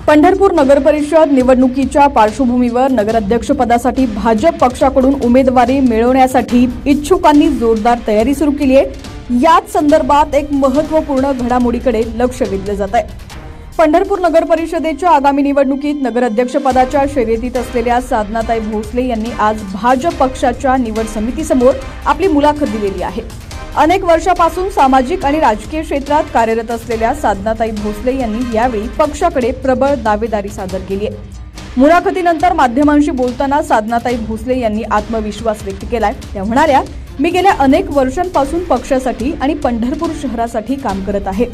पंढरपूर नगरपरिषद निवडणुकीच्या पार्श्वभूमीवर नगराध्यक्षपदासाठी भाजप पक्षाकडून उमेदवारी मिळवण्यासाठी इच्छुकांनी जोरदार तयारी सुरू केली आहे। याच संदर्भात एक महत्त्वपूर्ण घडामोडीकडे लक्ष वेधलं जात आहे। पंढरपूर नगरपरिषदेच्या आगामी निवडणुकीत नगराध्यक्षपदाच्या शर्यतीत असलेल्या साधनाताई भोसले यांनी आज भाजप पक्षाच्या निवड समितीसमोर आपली मुलाखत दिलेली आहे। अनेक वर्षापासून सामाजिक आणि राजकीय क्षेत्रात कार्यरत असलेल्या साधनाताई भोसले यांनी यावेळी पक्षाकडे प्रबळ दावेदारी सादर केली आहे। मुलाखतीनंतर माध्यमांशी बोलताना साधनाताई भोसले यांनी आत्मविश्वास व्यक्त केलाय। त्या म्हणाल्या, मी गेल्या अनेक वर्षांपासून पक्षासाठी आणि पंढरपूर शहरासाठी काम करत आहे।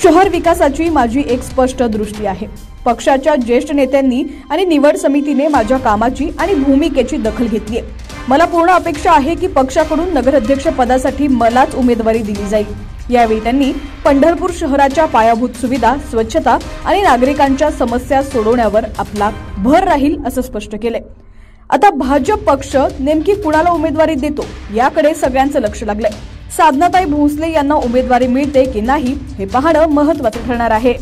शहर विकासाची माझी एक स्पष्ट दृष्टी आहे। पक्षाच्या ज्येष्ठ नेत्यांनी आणि निवड समितीने माझ्या कामाची आणि भूमिकेची दखल घेतली आहे। मला पूर्ण अपेक्षा आहे की पक्षाकडून नगराध्यक्ष पदासाठी मलाच उमेदवारी दिली जाईल। यावेळी त्यांनी पंढरपूर शहराच्या पायाभूत सुविधा, स्वच्छता आणि नागरिकांच्या समस्या सोडवण्यावर आपला भर राहील असं स्पष्ट केलंय। आता भाजप पक्ष नेमकी कुणाला उमेदवारी देतो याकडे सगळ्यांचं लक्ष लागलंय। साधनाताई भोसले यांना उमेदवारी मिळते की नाही हे पाहणं महत्त्वाचं ठरणार आहे।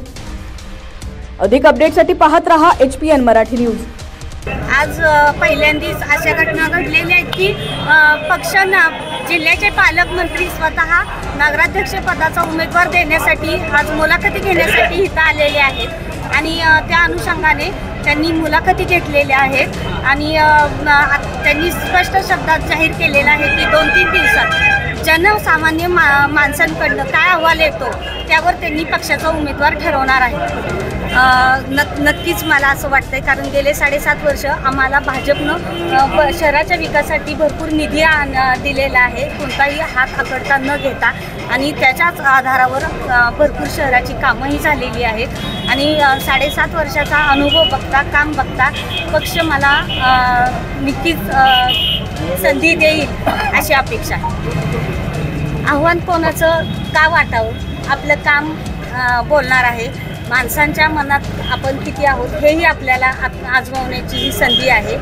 अधिक अपडेटसाठी पाहत रहा HPN मराठी न्यूज। आज पहिल्यांदाच अशा घटना घडलेल्या आहेत की पक्षांना जिल्ह्याचे पालकमंत्री स्वतः नगराध्यक्ष पदाचा उमेदवार देण्यासाठी आज मुलाखती घेण्यासाठी इथं आलेले आहेत आणि त्या अनुषंगाने त्यांनी मुलाखती घेतलेल्या आहेत आणि त्यांनी स्पष्ट शब्दात जाहीर केलेलं आहे की 2-3 दिवसात जनसामान्य माणसांकडनं काय अहवाल येतो त्यावर त्यांनी पक्षाचा उमेदवार ठरवणार आहे। नक्कीच मला असं वाटतंय, कारण गेले 7.5 वर्ष आम्हाला भाजपनं शहराच्या विकासासाठी भरपूर निधी दिलेला आहे, कोणताही हात आकडता न घेता, आणि त्याच्याच आधारावर भरपूर शहराची कामंही झालेली आहेत आणि 7.5 वर्षाचा अनुभव बघता, काम बघता पक्ष मला नक्कीच संधी देईल अशी अपेक्षा आहे। आव्हान कोणाचं का वाटावं, आपलं काम बोलणार आहे। माणसांच्या मनात आपण किती आहोत हेही आपल्याला आजमावण्याची ही संधी आहे।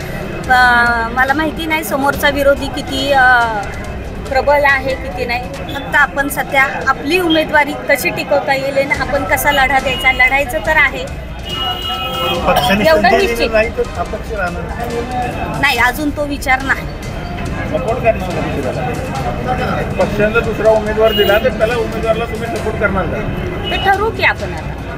मला माहिती नाही समोरचा विरोधी किती प्रबल आहे किती नाही, फक्त आपण सध्या आपली उमेदवारी कशी टिकवता येईल आणि आपण कसा लढा द्यायचा, लढायचं तर आहे एवढं निश्चित नाही, अजून तो विचार नाही। सपोर्ट करणार पक्षाने दुसरा उमेदवार दिला तर त्याला उमेदवाराला तुम्ही सपोर्ट करणार का? ते ठरवू की आपण आता।